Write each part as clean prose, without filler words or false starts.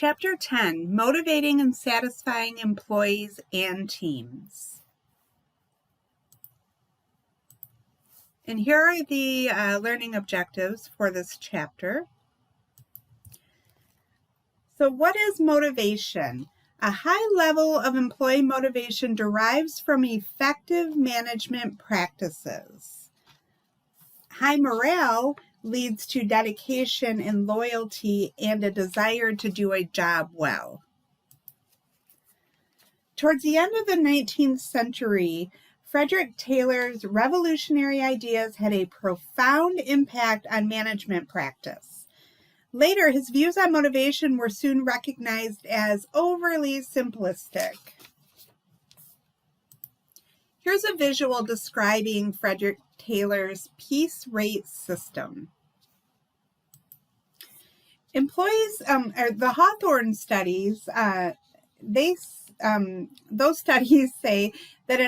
Chapter 10, Motivating and Satisfying Employees and Teams. And here are the learning objectives for this chapter. So what is motivation? A high level of employee motivation derives from effective management practices. High morale leads to dedication and loyalty and a desire to do a job well. Towards the end of the 19th century, Frederick Taylor's revolutionary ideas had a profound impact on management practice. Later, his views on motivation were soon recognized as overly simplistic. Here's a visual describing Frederick Taylor's piece rate system. Employees, the Hawthorne studies, those studies say that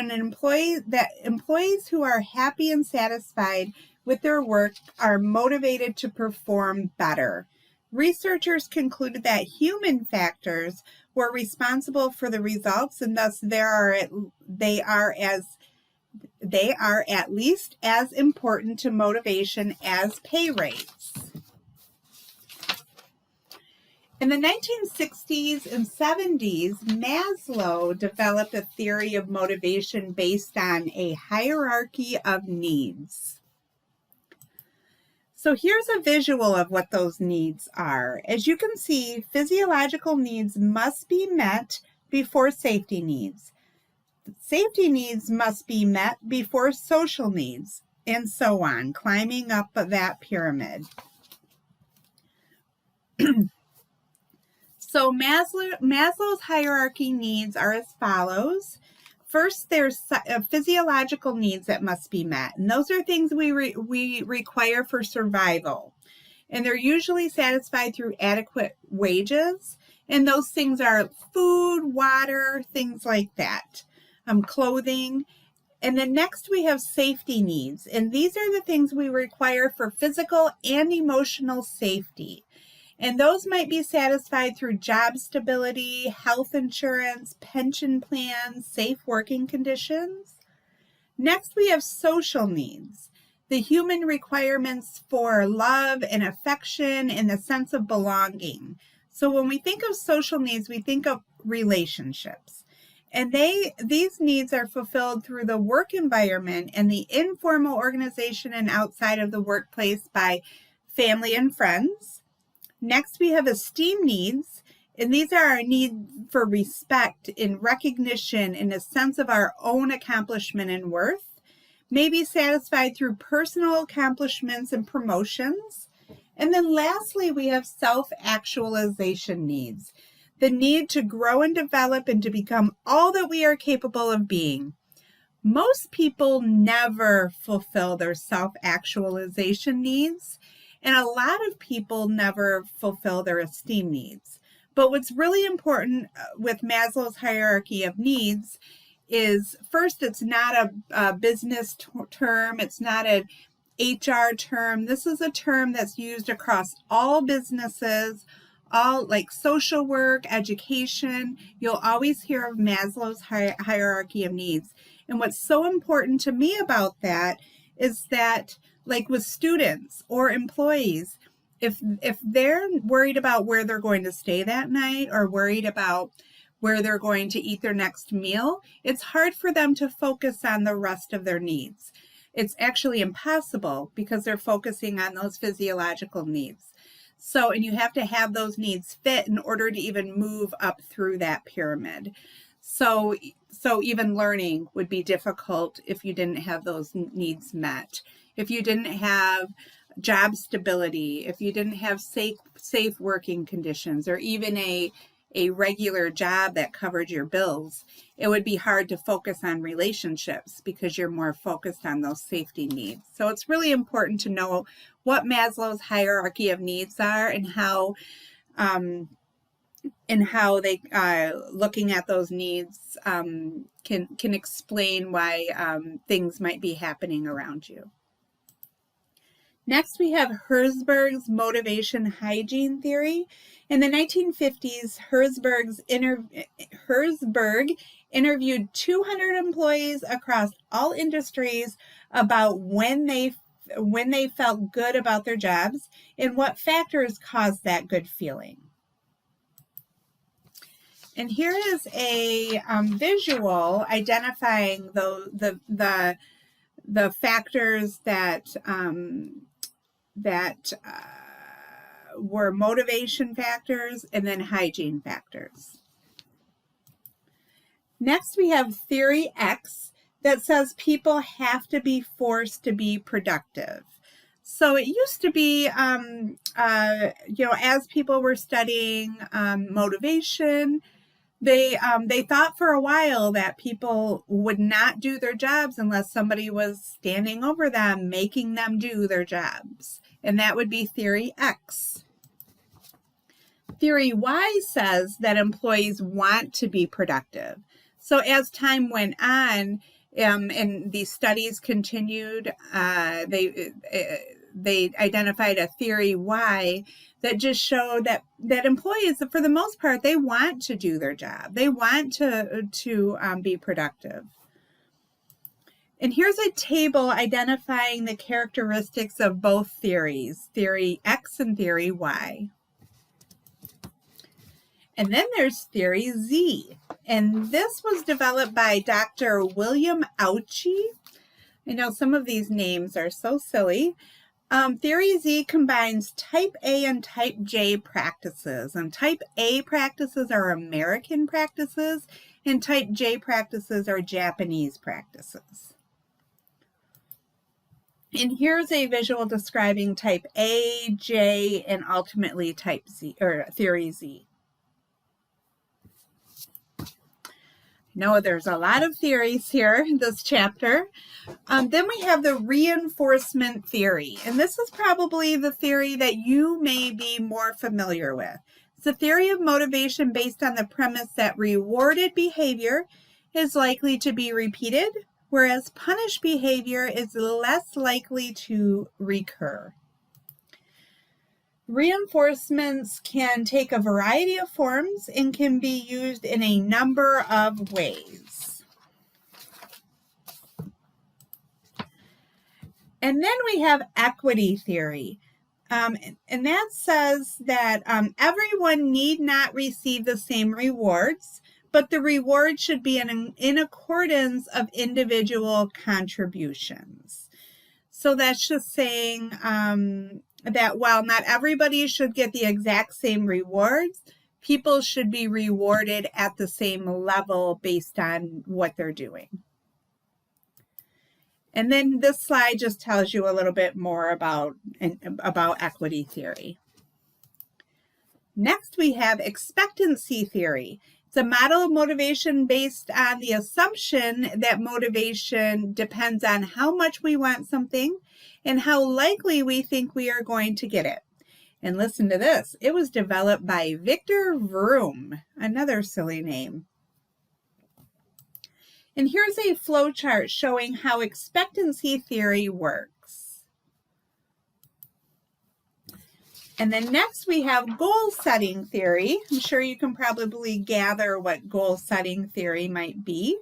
employees who are happy and satisfied with their work are motivated to perform better. Researchers concluded that human factors were responsible for the results, and thus they are at least as important to motivation as pay rates. In the 1960s and 70s, Maslow developed a theory of motivation based on a hierarchy of needs. So here's a visual of what those needs are. As you can see, physiological needs must be met before safety needs. Safety needs must be met before social needs, and so on, climbing up that pyramid. So Maslow's hierarchy needs are as follows. First, there's physiological needs that must be met, and those are things we require for survival. And they're usually satisfied through adequate wages, and those things are food, water, things like that, clothing. And then next we have safety needs, and these are the things we require for physical and emotional safety. And those might be satisfied through job stability, health insurance, pension plans, safe working conditions. Next, we have social needs, the human requirements for love and affection and the sense of belonging. So when we think of social needs, we think of relationships. And these needs are fulfilled through the work environment and the informal organization and outside of the workplace by family and friends. Next, we have esteem needs, and these are our need for respect and recognition and a sense of our own accomplishment and worth, may be satisfied through personal accomplishments and promotions. And then lastly, we have self-actualization needs, the need to grow and develop and to become all that we are capable of being. Most people never fulfill their self-actualization needs, and a lot of people never fulfill their esteem needs. But what's really important with Maslow's hierarchy of needs is, first, it's not a business term. It's not an HR term. This is a term that's used across all businesses, all like social work, education. You'll always hear of Maslow's hierarchy of needs. And what's so important to me about that is that, like with students or employees, if they're worried about where they're going to stay that night or worried about where they're going to eat their next meal, it's hard for them to focus on the rest of their needs. It's actually impossible because they're focusing on those physiological needs. So, and you have to have those needs fit in order to even move up through that pyramid. So even learning would be difficult if you didn't have those needs met. If you didn't have job stability, if you didn't have safe working conditions, or even a regular job that covered your bills, it would be hard to focus on relationships because you're more focused on those safety needs. So it's really important to know what Maslow's hierarchy of needs are and how they looking at those needs can explain why things might be happening around you. Next, we have Herzberg's motivation hygiene theory. In the 1950s, Herzberg interviewed 200 employees across all industries about when they felt good about their jobs and what factors caused that good feeling. And here is a visual identifying the factors that were motivation factors and then hygiene factors. Next, we have theory X that says people have to be forced to be productive. So it used to be, as people were studying motivation, they thought for a while that people would not do their jobs unless somebody was standing over them, making them do their jobs. And that would be theory X. Theory Y says that employees want to be productive. So as time went on, and these studies continued, they identified a theory Y that just showed that employees, for the most part, they want to do their job. They want to be productive. And here's a table identifying the characteristics of both theories, theory X and theory Y. And then there's theory Z. And this was developed by Dr. William Ouchi. I know some of these names are so silly. Theory Z combines type A and type J practices. And type A practices are American practices, and type J practices are Japanese practices. And here's a visual describing type A, J, and ultimately type Z, or theory Z. No, there's a lot of theories here in this chapter. Then we have the reinforcement theory, and this is probably the theory that you may be more familiar with. It's a theory of motivation based on the premise that rewarded behavior is likely to be repeated, whereas punished behavior is less likely to recur. Reinforcements can take a variety of forms and can be used in a number of ways. And then we have equity theory. And that says that everyone need not receive the same rewards, but the reward should be in accordance of individual contributions. So that's just saying that while not everybody should get the exact same rewards, people should be rewarded at the same level based on what they're doing. And then this slide just tells you a little bit more about equity theory. Next, we have expectancy theory. It's a model of motivation based on the assumption that motivation depends on how much we want something and how likely we think we are going to get it. And listen to this. It was developed by Victor Vroom, another silly name. And here's a flow chart showing how expectancy theory works. And then next we have goal setting theory. I'm sure you can probably gather what goal setting theory might be.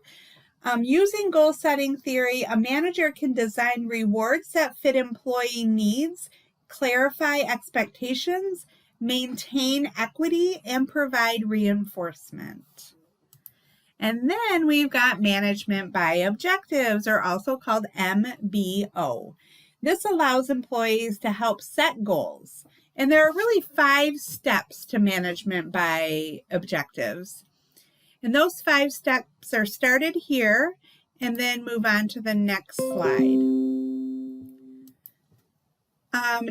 Using goal setting theory, a manager can design rewards that fit employee needs, clarify expectations, maintain equity, and provide reinforcement. And then we've got management by objectives, or also called MBO. This allows employees to help set goals. And there are really 5 steps to management by objectives. And those 5 steps are started here and then move on to the next slide.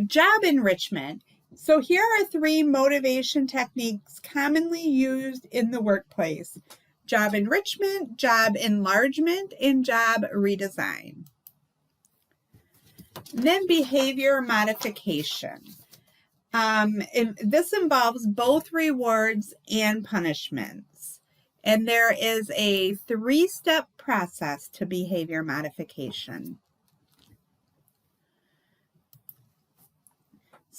Job enrichment. So here are 3 motivation techniques commonly used in the workplace: job enrichment, job enlargement, and job redesign. And then behavior modification. And this involves both rewards and punishments. And there is a 3-step process to behavior modification.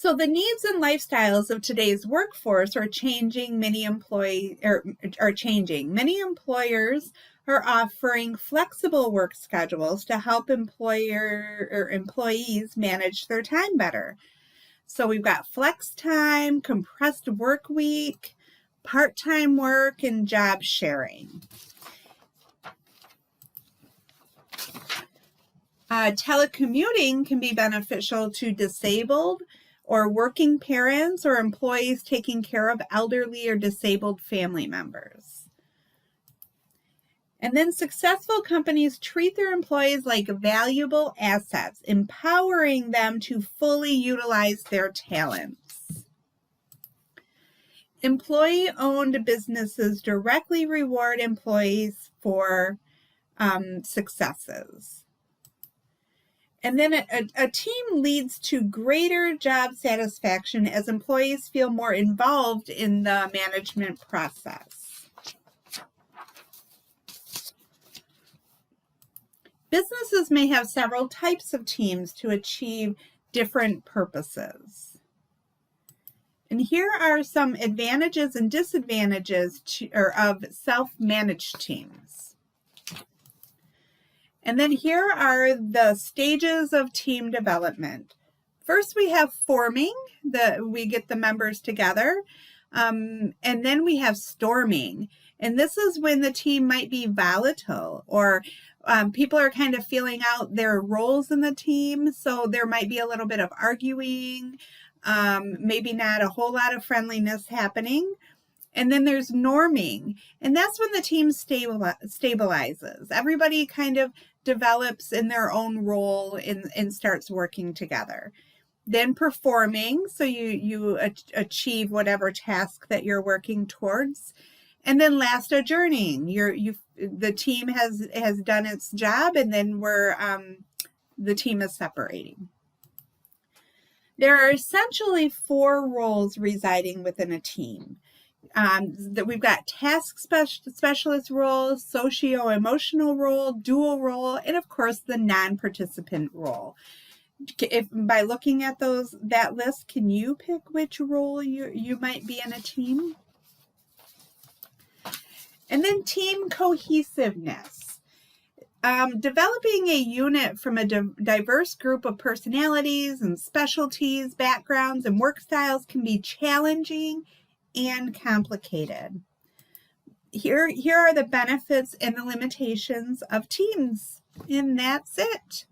So the needs and lifestyles of today's workforce are changing. Many employers are offering flexible work schedules to help employees manage their time better. So we've got flex time, compressed work week, part-time work, and job sharing. Telecommuting can be beneficial to disabled or working parents or employees taking care of elderly or disabled family members. And then successful companies treat their employees like valuable assets, empowering them to fully utilize their talents. Employee-owned businesses directly reward employees for successes. And then a team leads to greater job satisfaction as employees feel more involved in the management process. Businesses may have several types of teams to achieve different purposes. And here are some advantages and disadvantages of self-managed teams. And then here are the stages of team development. First, we have forming, we get the members together, and then we have storming. And this is when the team might be volatile, or people are kind of feeling out their roles in the team, so there might be a little bit of arguing, maybe not a whole lot of friendliness happening. And then there's norming, and that's when the team stabilizes. Everybody kind of develops in their own role and starts working together. Then performing, so you achieve whatever task that you're working towards. And then last, adjourning. The team has done its job, and then the team is separating. There are essentially 4 roles residing within a team. That we've got task specialist role, socio-emotional role, dual role, and of course the non-participant role. By looking at that list, can you pick which role you might be in a team? And then team cohesiveness. Developing a unit from a diverse group of personalities and specialties, backgrounds, and work styles can be challenging and complicated. Here are the benefits and the limitations of teams, and that's it.